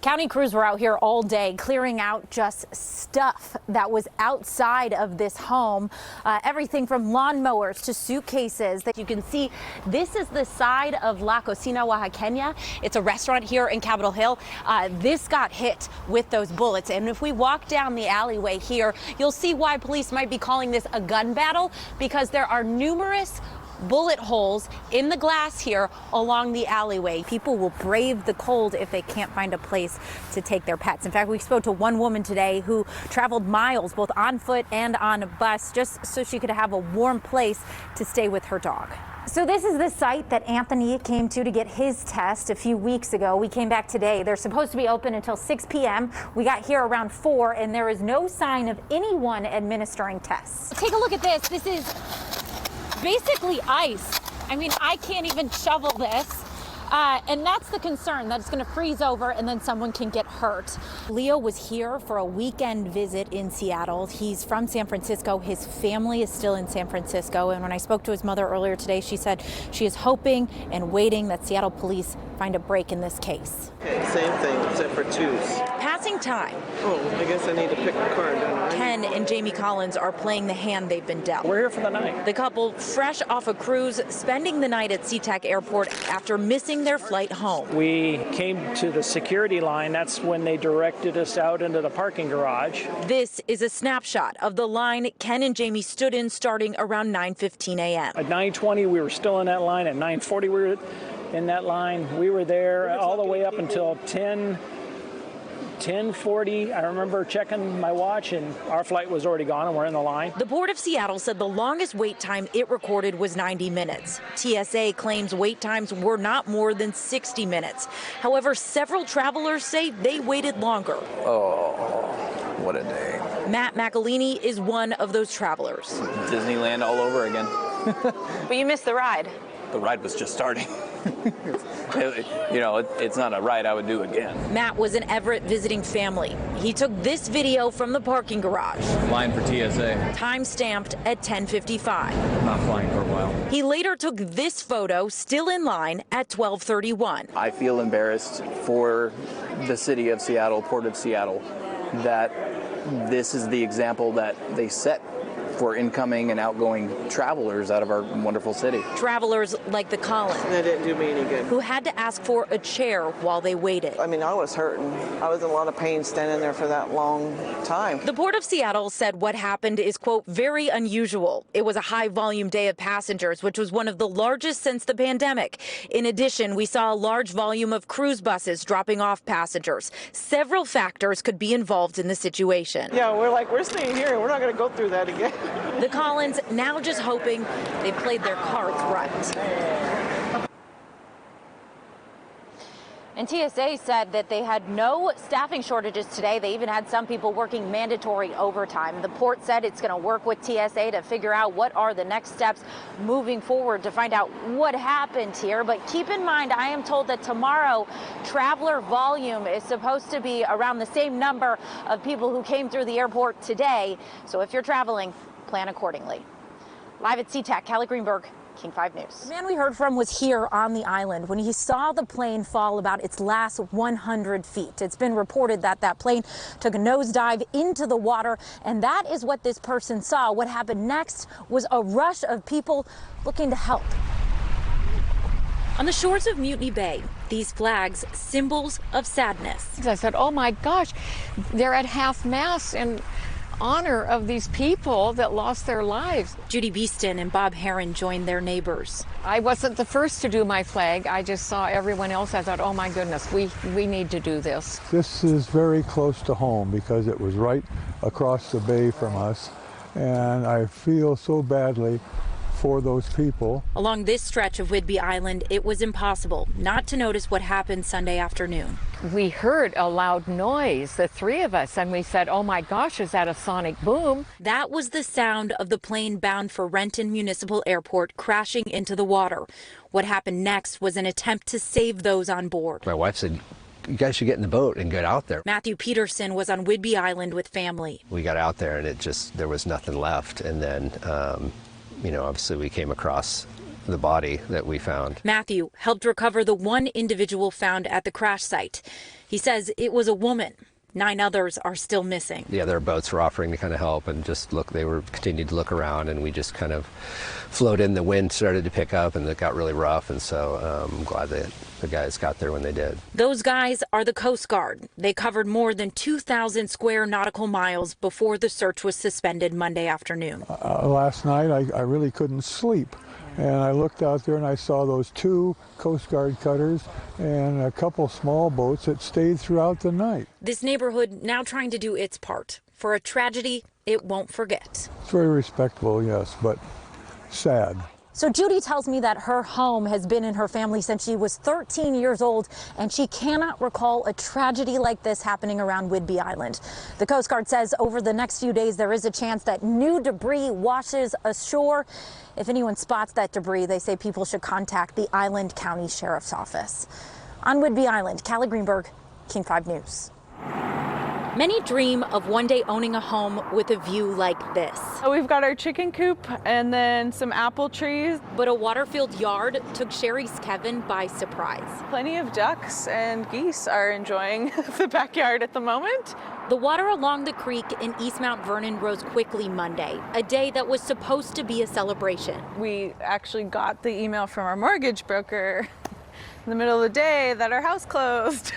County crews were out here all day clearing out just stuff that was outside of this home. Everything from lawnmowers to suitcases. That you can see, this is the side of La Cocina Oaxaqueña. It's a restaurant here in Capitol Hill. This got hit with those bullets. And if we walk down the alleyway here, you'll see why police might be calling this a gun battle, because there are numerous bullet holes in the glass here along the alleyway. People will brave the cold if they can't find a place to take their pets. In fact, we spoke to one woman today who traveled miles both on foot and on a bus just so she could have a warm place to stay with her dog. So this is the site that Anthony came to get his test a few weeks ago. We came back today. They're supposed to be open until 6 p.m. We got here around 4 and there is no sign of anyone administering tests. Take a look at this. This is basically ice. I mean, I can't even shovel this. And that's the concern, that it's going to freeze over and then someone can get hurt. Leo was here for a weekend visit in Seattle. He's from San Francisco. His family is still in San Francisco. And when I spoke to his mother earlier today, she said she is hoping and waiting that Seattle police find a break in this case. Okay, same thing, except for twos. Passing time. Oh, I guess I need to pick a card, don't I? Ken and Jamie Collins are playing the hand they've been dealt. We're here for the night. The couple, fresh off a cruise, spending the night at SeaTac Airport after missing their flight home. We came to the security line. That's when they directed us out into the parking garage. This is a snapshot of the line Ken and Jamie stood in starting around 9:15 a.m. At 9:20, we were still in that line. At 9:40, we were in that line. We were there all the way up until 10:40. I remember checking my watch and our flight was already gone and we're in the line. The Port of Seattle said the longest wait time it recorded was 90 minutes. TSA claims wait times were not more than 60 minutes. However, several travelers say they waited longer. Oh, what a day. Matt McElhaney is one of those travelers. Disneyland all over again. But you missed the ride. The ride was just starting. It's not a ride I would do again. Matt was in Everett visiting family. He took this video from the parking garage. Line for TSA. Time stamped at 10:55. Not flying for a while. He later took this photo, still in line, at 12:31. I feel embarrassed for the city of Seattle, Port of Seattle, that this is the example that they set for incoming and outgoing travelers out of our wonderful city. Travelers like the Collins. That didn't do me any good. Who had to ask for a chair while they waited. I mean, I was hurting. I was in a lot of pain standing there for that long time. The Port of Seattle said what happened is, quote, very unusual. It was a high volume day of passengers, which was one of the largest since the pandemic. In addition, we saw a large volume of cruise buses dropping off passengers. Several factors could be involved in the situation. Yeah, we're staying here. We're not going to go through that again. The Collins now just hoping they played their cards right. And TSA said that they had no staffing shortages today. They even had some people working mandatory overtime. The port said it's going to work with TSA to figure out what are the next steps moving forward to find out what happened here. But keep in mind, I am told that tomorrow traveler volume is supposed to be around the same number of people who came through the airport today. So if you're traveling, plan accordingly. Live at SeaTac, Kalie Greenberg, King 5 News. The man we heard from was here on the island when he saw the plane fall about its last 100 feet. It's been reported that that plane took a nosedive into the water, and that is what this person saw. What happened next was a rush of people looking to help. On the shores of Mutiny Bay, these flags, symbols of sadness. I said, oh my gosh, they're at half-mast in honor of these people that lost their lives. Judy Beeston and Bob Heron joined their neighbors. I wasn't the first to do my flag. I just saw everyone else. I thought, oh my goodness, we need to do this. This is very close to home because it was right across the bay from us, and I feel so badly for those people. Along this stretch of Whidbey Island, it was impossible not to notice what happened Sunday afternoon. We heard a loud noise, the three of us, and we said, oh my gosh, is that a sonic boom? That was the sound of the plane bound for Renton Municipal Airport crashing into the water. What happened next was an attempt to save those on board. My wife said, you guys should get in the boat and get out there. Matthew Peterson was on Whidbey Island with family. We got out there and there was nothing left. And then, obviously we came across the body that we found. Matthew helped recover the one individual found at the crash site. He says it was a woman. 9 others are still missing. The other boats were offering to kind of help and just look, they were continued to look around, and we just kind of floated in. The wind started to pick up and it got really rough, and so I'm glad that the guys got there when they did. Those guys are the Coast Guard. They covered more than 2,000 square nautical miles before the search was suspended Monday afternoon. Last night I really couldn't sleep. And I looked out there and I saw those 2 Coast Guard cutters and a couple small boats that stayed throughout the night. This neighborhood now trying to do its part for a tragedy it won't forget. It's very respectable, yes, but sad. So Judy tells me that her home has been in her family since she was 13 years old, and she cannot recall a tragedy like this happening around Whidbey Island. The Coast Guard says over the next few days there is a chance that new debris washes ashore. If anyone spots that debris, they say people should contact the Island County Sheriff's Office. On Whidbey Island, Kalie Greenberg, King 5 News. Many dream of one day owning a home with a view like this. We've got our chicken coop and then some apple trees. But a water-filled yard took Sherry's Kevin by surprise. Plenty of ducks and geese are enjoying the backyard at the moment. The water along the creek in East Mount Vernon rose quickly Monday, a day that was supposed to be a celebration. We actually got the email from our mortgage broker in the middle of the day that our house closed.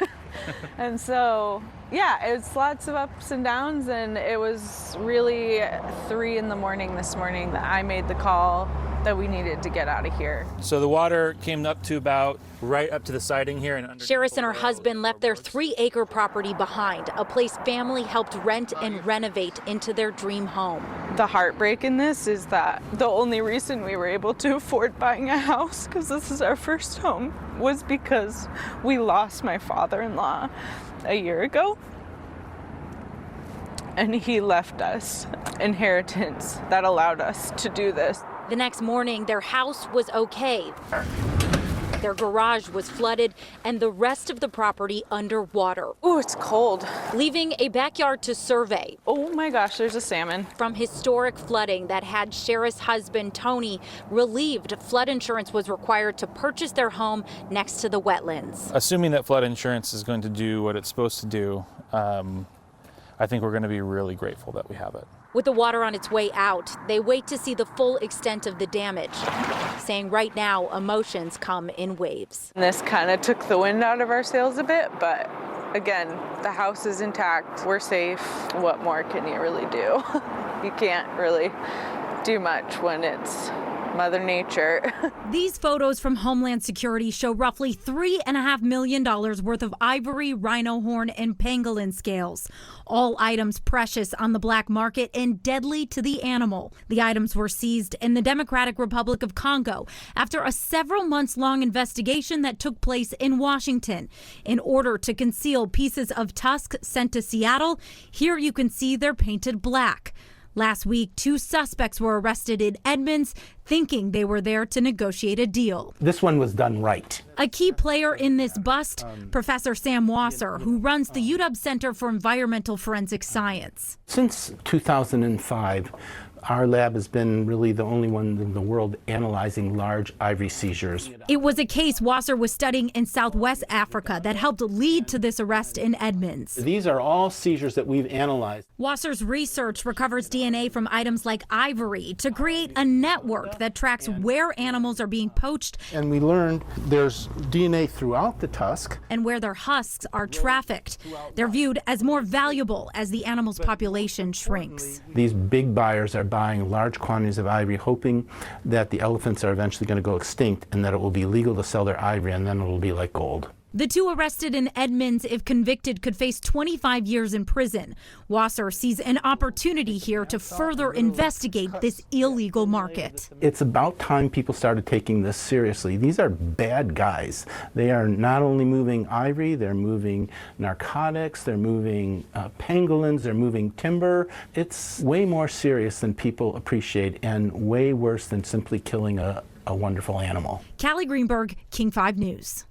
And so, yeah, it's lots of ups and downs, and it was really 3 in the morning this morning that I made the call that we needed to get out of here. So the water came up to about right up to the siding here. And Sheris and her husband left their 3-acre property behind, a place family helped rent and renovate into their dream home. The heartbreak in this is that the only reason we were able to afford buying a house, because this is our first home, was because we lost my father-in-law a year ago. And he left us inheritance that allowed us to do this. The next morning, their house was okay. Their garage was flooded and the rest of the property underwater. Ooh, it's cold. Leaving a backyard to survey. Oh my gosh, there's a salmon. From historic flooding that had Sherris' husband, Tony, relieved flood insurance was required to purchase their home next to the wetlands. Assuming that flood insurance is going to do what it's supposed to do, I think we're going to be really grateful that we have it. With the water on its way out, they wait to see the full extent of the damage, saying right now emotions come in waves. This kind of took the wind out of our sails a bit, but again, the house is intact. We're safe. What more can you really do? You can't really do much when it's Mother Nature. These photos from Homeland Security show roughly $3.5 million worth of ivory, rhino horn, and pangolin scales. All items precious on the black market and deadly to the animal. The items were seized in the Democratic Republic of Congo after a several months long investigation that took place in Washington. In order to conceal pieces of tusk sent to Seattle, here you can see they're painted black. Last week, 2 suspects were arrested in Edmonds, thinking they were there to negotiate a deal. This one was done right. A key player in this bust, Professor Sam Wasser, who runs the UW Center for Environmental Forensic Science. Since 2005, our lab has been really the only one in the world analyzing large ivory seizures. It was a case Wasser was studying in Southwest Africa that helped lead to this arrest in Edmonds. These are all seizures that we've analyzed. Wasser's research recovers DNA from items like ivory to create a network that tracks where animals are being poached. And we learned there's DNA throughout the tusk. And where their husks are trafficked. They're viewed as more valuable as the animal's population shrinks. These big buyers are buying large quantities of ivory, hoping that the elephants are eventually going to go extinct and that it will be legal to sell their ivory, and then it will be like gold. The 2 arrested in Edmonds, if convicted, could face 25 years in prison. Wasser sees an opportunity here to further investigate this illegal market. It's about time people started taking this seriously. These are bad guys. They are not only moving ivory, they're moving narcotics, they're moving pangolins, they're moving timber. It's way more serious than people appreciate and way worse than simply killing a wonderful animal. Kalie Greenberg, King 5 News.